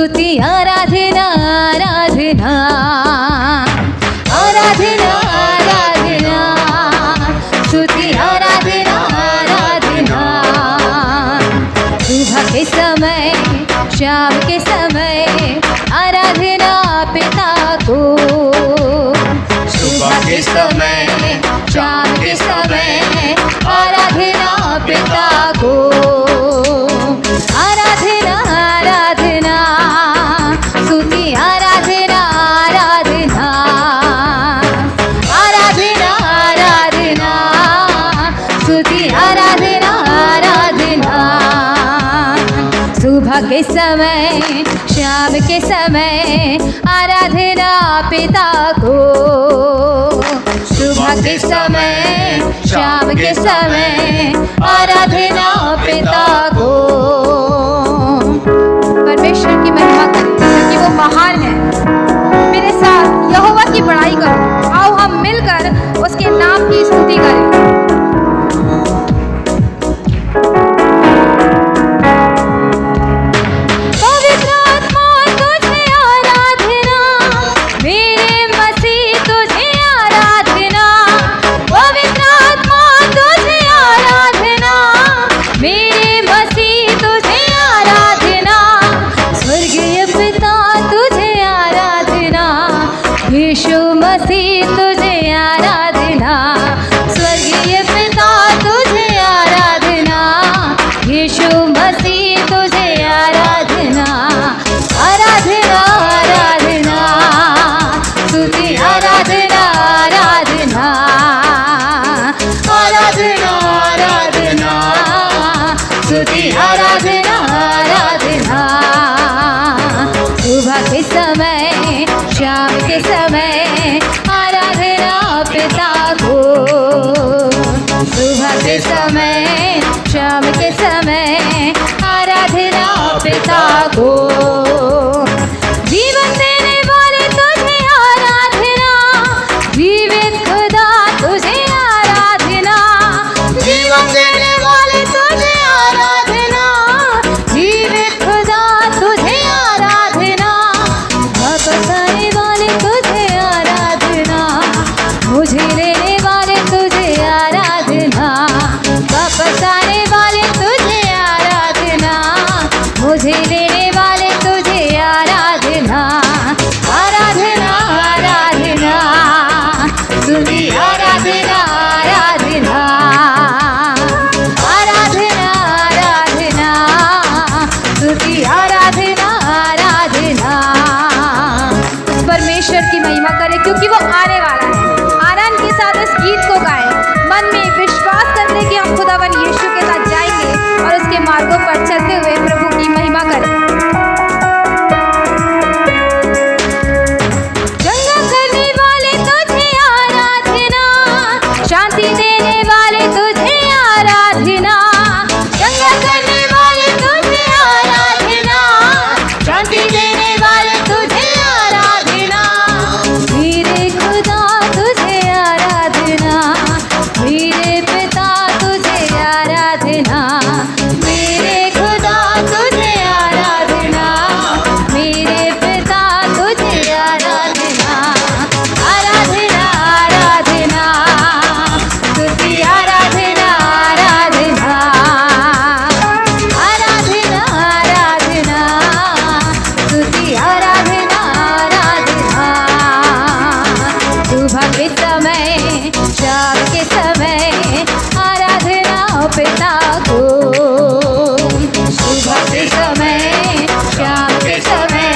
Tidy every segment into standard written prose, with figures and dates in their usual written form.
स्तुति आराधना आराधना आराधना आराधना स्तुति आराधना आराधना सुबह के समय शाम के समय आराधना पिता को सुबह के समय शाम के समय आराधना पिता को आराधना आराधना स्तुति आराधना आराधना आराधना आराधना स्तुति आराधना आराधना सुबह के समय शाम के समय आराधना पिता को सुबह के समय शाम के समय आराधना पिता को। परमेश्वर की महिमा करें क्योंकि वो महान है। मेरे साथ यहोवा की बड़ाई करो। आओ हम मिलकर उसके नाम की स्तुति करें। यीशु मसीह तुझे आराधना स्वर्गीय पिता तुझे आराधना यीशु मसीह तुझे आराधना आराधना आराधना स्तुति आराधना आराधना आराधना आराधना स्तुति आराधना आराधना सुबह के समय शाम के समय आराधना पिता को सुबह के समय शाम के समय आराधना पिता को जीवन देने वाले तुझे आराधना जीवित खुदा तुझे आराधना जीवन देने वाले तुझे आराधना जीवित खुदा तुझे आराधना बताने वाले तुझे आराधना मुझे देने वाले तुझे आराधना वापस आने वाले तुझे आराधना मुझे देने वाले तुझे आराधना आराधना आराधना स्तुति आराधना आराधना आराधना आराधना स्तुति आराधना आराधना परमेश्वर की महिमा करें क्योंकि वो आने वाला है। आनंद के साथ इस गीत को गाएं, मन में विश्वास करते कि हम खुदावन यीशु के साथ जाएंगे और उसके मार्गों पर चलते हुए प्रभु की महिमा करें। गंगा करने वाले तुझे आराधना शांति देने वाले तुझे आराधना गंगा करने वाले तुझे आराधना शांति देने वाले तुझे आराधना मेरे खुदा तुझे आराधना मेरे पिता तुझे आराधना मेरे खुदा तुझे आराधना मेरे पिता तुझे आराधना आराधना आराधना स्तुति आराधना आराधना आराधना आराधना स्तुति आराधना आराधना सुबह के समय शाम के समय आराधना पिता को सुबह के समय शाम के समय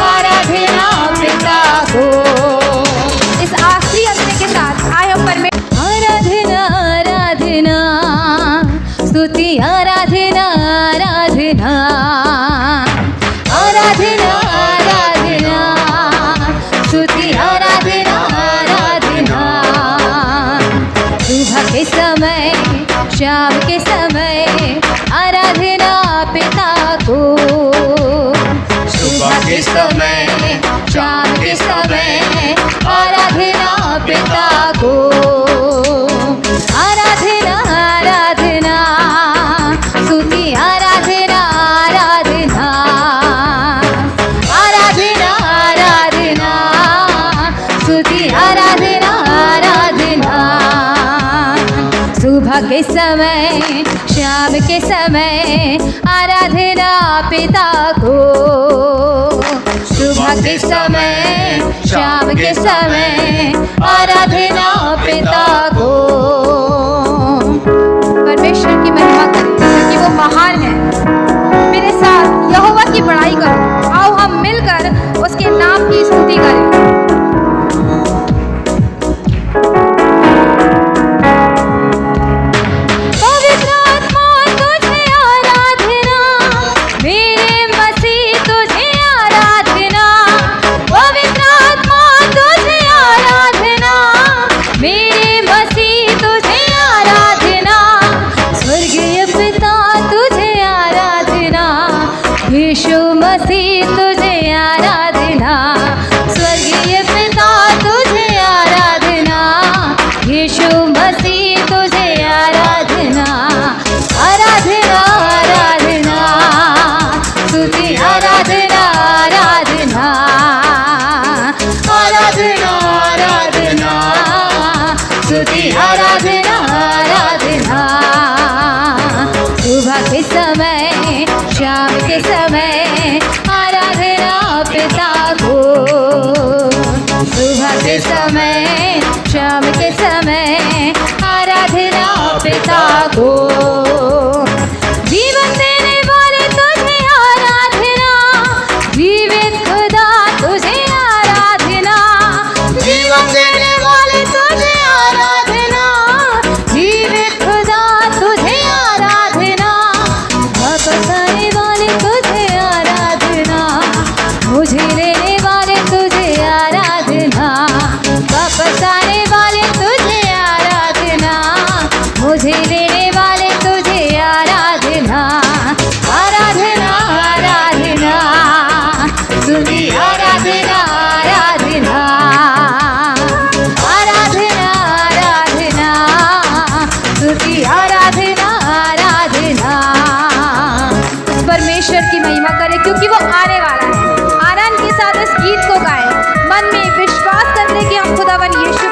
आराधना पिता को। इस आखिरी अंत के साथ आए हम आराधना आराधना स्तुति आराधना आराधना आराधना आराधना स्तुति आराधना आराधना सुबह के समय शाम के समय आराधना पिता को सुबह के समय शाम के समय आराधना पिता को आराधना आराधना स्तुति आराधना आराधना के समय आराधना पिता को, सुबह के समय शाम के समय आराधना पिता को। परमेश्वर की महिमा करें क्योंकि वो महान है। मेरे साथ यहोवा की बड़ाई करो। आओ हम मिलकर उसके नाम की स्तुति करें। यीशु मसीह तुझे आराधना, स्वर्गीय पिता तुझे आराधना, यीशु मसीह तुझे आराधना, आराधना आराधना, स्तुति आराधना आराधना, आराधना आराधना, स्तुति आराधना आराधना। सुबह के समय शाम के समय आराधना पिता को, सुबह के समय शाम के समय आराधना पिता को। जीवन देने वाले तुझे आराधना, जीवित खुदा तुझे आराधना, जीवन देने वाले तुझे आराधना, जीवित खुदा तुझे आराधना, वापस आने वाले तुझे आराधना, मुझे लेने वाले तुझे आराधना, वापस आने वाले तुझे आराधना, मुझे लेने वाले तुझे आराधना, आराधना आराधना, स्तुति आराधना आराधना, आराधना आराधना, स्तुति आराधना आराधना। परमेश्वर की महिमा करें क्योंकि वो आने वाला है। आनंद के साथ इस गीत को गाएं, मन में विश्वास करते कि हम खुदावन यीशु